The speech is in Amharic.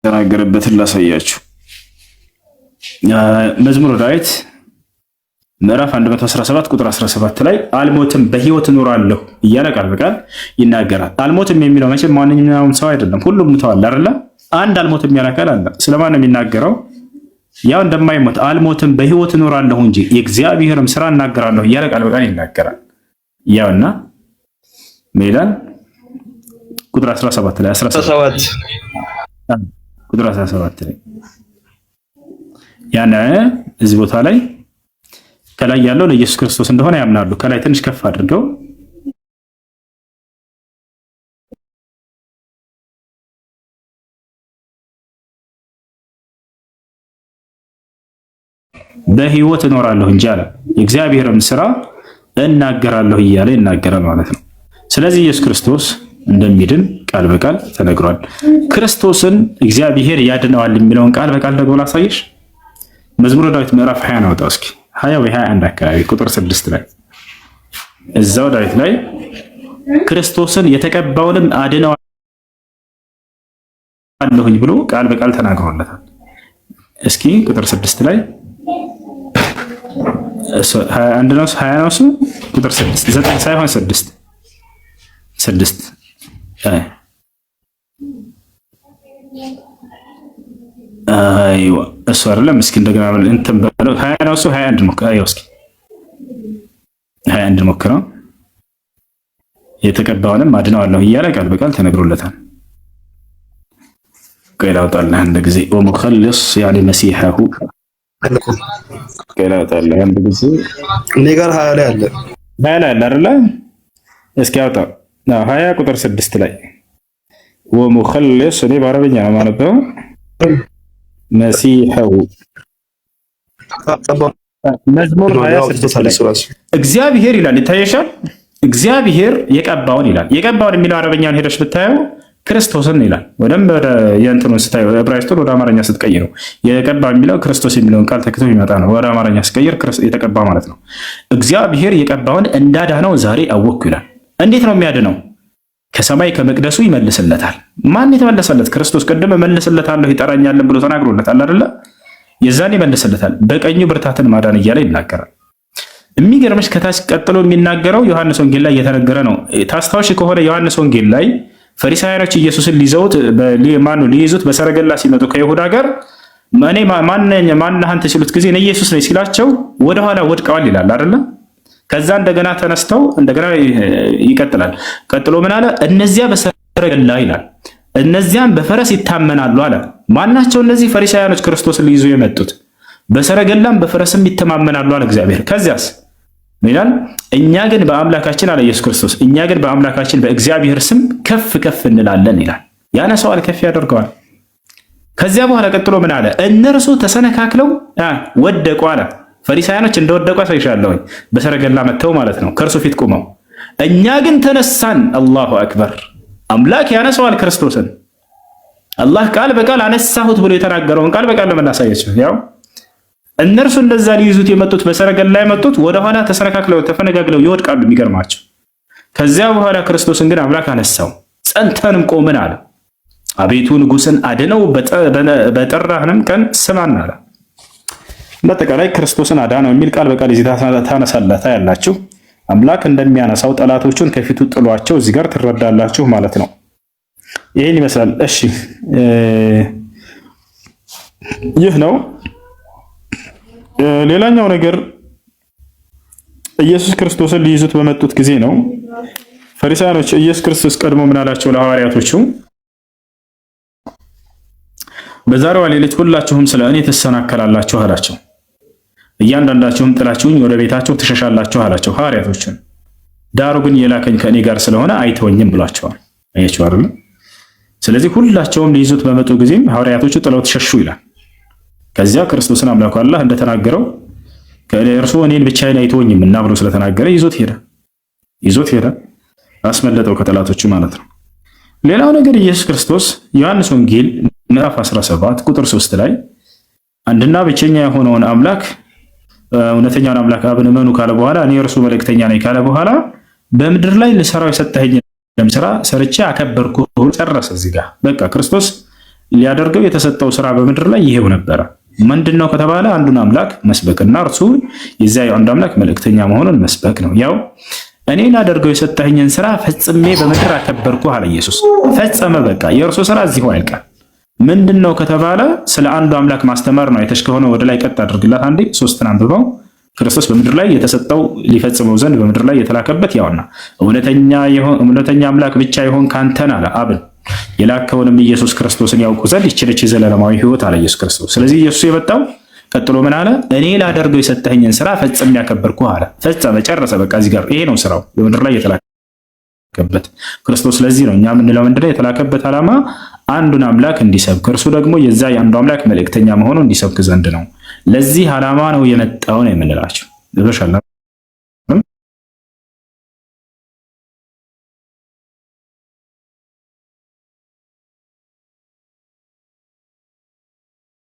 ተናገረበትን ላሳያችሁ። መዝሙረ ዳዊት ምዕራፍ 117 ቁጥር 17 ላይ አልሞትም በሕይወት እኖራለሁ እያለ ቃል በቃል ይናገራል። አልሞትም የሚለው መቼም ማንኛውም ሰው አይደለም፣ ሁሉም ሙተዋል አይደለ? አንድ አልሞትም ያለ አካል አለ። ስለማን ነው የሚናገረው? ያው እንደማይሞት አልሞትም በሕይወት እኖራለሁ እንጂ የእግዚአብሔርም ስራ እናገራለሁ እያለ ቃል በቃል ይናገራል። ያውና ሜዳን ቁጥር 17 ላይ 17 ቁጥር 17 ላይ ያነ እዚህ ቦታ ላይ ከላይ ያለው ለኢየሱስ ክርስቶስ እንደሆነ ያምናሉ። ከላይ ትንሽ ከፍ አድርገው በሕይወት እኖራለሁ እንጂ አለ የእግዚአብሔርም ስራ እናገራለሁ እያለ ይናገራል ማለት ነው። ስለዚህ ኢየሱስ ክርስቶስ እንደሚድን ቃል በቃል ተነግሯል። ክርስቶስን እግዚአብሔር ያድነዋል የሚለውን ቃል በቃል ደግሞ ላሳይሽ። መዝሙረ ዳዊት ምዕራፍ 20 ነው። እስኪ 20 ወይ 21 አካባቢ ቁጥር 6 ላይ እዛው ዳዊት ላይ ክርስቶስን የተቀባውንም አድነዋለሁኝ ብሎ ቃል በቃል ተናግሮለታል። እስኪ ቁጥር 6 ላይ 21 ነው 20 ነው እሱ ቁጥር 6 9 ሳይሆን 6 አይዋ እሱ አይደለም። እስኪ እንደገና እንትን በለው 20 ነው እሱ 21 ነው። አይዋ እስኪ 21 ሞክረው የተቀባውንም አድነዋለሁ እያለ ቃል በቃል ተነግሮለታል። ቆይ ላውጣልህ አንድ ጊዜ ወሙኸልስ ያኒ መሲሐሁ ቆይ ላውጣልህ አንድ ጊዜ እኔ ጋር 20 ላይ አለ 20 ላይ አለ አይደለ? እስኪ አውጣ 20 ቁጥር 6 ላይ ወሙኸልስ እኔ በአረበኛ ነው ማነበው መሲሐሁ መዝሙር 26 እግዚአብሔር ይላል። ይታየሻል? እግዚአብሔር የቀባውን ይላል። የቀባውን የሚለው አረበኛን ሄደሽ ብታየው ክርስቶስን ይላል። ወደም የእንትኑን ስታየው ዕብራይስጡን ወደ አማርኛ ስትቀይረው የቀባ የሚለው ክርስቶስ የሚለውን ቃል ተክቶ ይመጣ ነው። ወደ አማርኛ ስትቀይር የተቀባ ማለት ነው። እግዚአብሔር የቀባውን እንዳዳነው ዛሬ አወቅኩ ይላል። እንዴት ነው የሚያድነው? ከሰማይ ከመቅደሱ ይመልስለታል። ማን የተመለሰለት? ክርስቶስ። ቅድም እመልስለታለሁ ይጠራኛልን ብሎ ተናግሮለታል አይደለ? የዛን ይመልስለታል። በቀኙ ብርታትን ማዳን እያለ ይናገራል። የሚገርምሽ ከታች ቀጥሎ የሚናገረው ዮሐንስ ወንጌል ላይ እየተነገረ ነው። ታስታውሽ ከሆነ ዮሐንስ ወንጌል ላይ ፈሪሳውያኖች ኢየሱስን ሊይዙት በሰረገላ ሲመጡ ከይሁዳ ጋር እኔ ማነህ አንተ ሲሉት ጊዜ እኔ ኢየሱስ ነኝ ሲላቸው ወደኋላ ወድቀዋል ይላል አይደለ? ከዛ እንደገና ተነስተው እንደገና ይቀጥላል። ቀጥሎ ምን አለ? እነዚያ በሰረገላ ይላል እነዚያም በፈረስ ይታመናሉ አለ። ማናቸው እነዚህ ፈሪሳውያኖች ክርስቶስን ሊይዙ የመጡት? በሰረገላም በፈረስም ይተማመናሉ አለ እግዚአብሔር። ከዚያስ ይላል እኛ ግን በአምላካችን አለ ኢየሱስ ክርስቶስ እኛ ግን በአምላካችን በእግዚአብሔር ስም ከፍ ከፍ እንላለን ይላል። ያነሳዋል፣ ከፍ ያደርገዋል። ከዚያ በኋላ ቀጥሎ ምን አለ? እነርሱ ተሰነካክለው ወደቁ አለ። ፈሪሳውያኖች እንደወደቁ አሳይሻለሁ። በሰረገላ መጥተው ማለት ነው ከእርሱ ፊት ቆመው፣ እኛ ግን ተነሳን። አላሁ አክበር። አምላክ ያነሳዋል ክርስቶስን። አላህ ቃል በቃል አነሳሁት ብሎ የተናገረውን ቃል በቃል ለምናሳያቸው ያው እነርሱ እንደዛ ሊይዙት የመጡት በሰረገላ የመጡት ወደኋላ ተሰነካክለው ተፈነጋግለው ይወድቃሉ። የሚገርማቸው ከዚያ በኋላ ክርስቶስን ግን አምላክ አነሳው። ጸንተንም ቆምን አለ። አቤቱ ንጉሥን አድነው በጠራህንም ቀን ስማን አለ። በአጠቃላይ ክርስቶስን አዳነው የሚል ቃል በቃል እዚህ ታነሳላታ ያላችሁ አምላክ እንደሚያነሳው ጠላቶቹን ከፊቱ ጥሏቸው እዚህ ጋር ትረዳላችሁ ማለት ነው። ይህን ይመስላል። እሺ ይህ ነው። ሌላኛው ነገር ኢየሱስ ክርስቶስን ሊይዙት በመጡት ጊዜ ነው ፈሪሳውያኖች ኢየሱስ ክርስቶስ ቀድሞ ምን አላቸው ለሐዋርያቶቹ? በዛሬዋ ሌሊት ሁላችሁም ስለ እኔ ትሰናከላላችሁ አላቸው። እያንዳንዳችሁም ጥላችሁኝ ወደ ቤታችሁ ትሸሻላችሁ አላቸው ሐዋርያቶችን። ዳሩ ግን የላከኝ ከእኔ ጋር ስለሆነ አይተወኝም ብሏቸዋል። አያችሁ አይደል? ስለዚህ ሁላቸውም ሊይዙት በመጡ ጊዜም ሐዋርያቶቹ ጥለው ተሸሹ ይላል። ከዚያ ክርስቶስን አምላኩ አላህ እንደተናገረው እርሱ እኔን ብቻዬን አይተወኝም እና ብሎ ስለተናገረ ይዞት ሄደ፣ አስመለጠው ከጠላቶቹ ማለት ነው። ሌላው ነገር ኢየሱስ ክርስቶስ ዮሐንስ ወንጌል ምዕራፍ 17 ቁጥር 3 ላይ አንድና ብቸኛ የሆነውን አምላክ እውነተኛውን አምላክ አብን እመኑ ካለ በኋላ እኔ እርሱ መልእክተኛ ነኝ ካለ በኋላ በምድር ላይ ልሰራው የሰጠኸኝ ስራ ሰርቼ አከበርኩ ጨረሰ። እዚህ ጋር በቃ ክርስቶስ ሊያደርገው የተሰጠው ስራ በምድር ላይ ይሄው ነበረ። ምንድነው ከተባለ አንዱን አምላክ መስበክና እርሱ የዚያ የአንዱ አምላክ መልእክተኛ መሆኑን መስበክ ነው። ያው እኔ ላደርገው የሰጠኸኝን ስራ ፈጽሜ በምድር አከበርኩ አለ ኢየሱስ። ፈጸመ። በቃ የእርሱ ስራ እዚሁ አያልቅም። ምንድነው ከተባለ ስለ አንዱ አምላክ ማስተማር ነው። አይተሽ ከሆነ ወደ ላይ ቀጥ አድርግላት አንዴ 3ን አንብበው። ክርስቶስ በምድር ላይ የተሰጠው ሊፈጽመው ዘንድ በምድር ላይ የተላከበት ያውና እውነተኛ አምላክ ብቻ ይሆን ካንተን አለ አብን የላከውንም ኢየሱስ ክርስቶስን ያውቁ ዘንድ ይችልች ዘላለማዊ ሕይወት አለ ኢየሱስ ክርስቶስ። ስለዚህ ኢየሱስ የመጣው ቀጥሎ ምን አለ? እኔ ላደርገው የሰጠኸኝን ስራ ፈጽሜ ያከበርኩ አለ። ፈጸመ፣ ጨረሰ። በቃ እዚህ ጋር ይሄ ነው ስራው በምድር ላይ የተላከበት ክርስቶስ። ስለዚህ ነው እኛ የምንለው ምንድነው የተላከበት ዓላማ አንዱን አምላክ እንዲሰብክ እርሱ ደግሞ የዛ የአንዱ አምላክ መልእክተኛ መሆኑ እንዲሰብክ ዘንድ ነው። ለዚህ ዓላማ ነው የመጣው ነው የምንላቸው።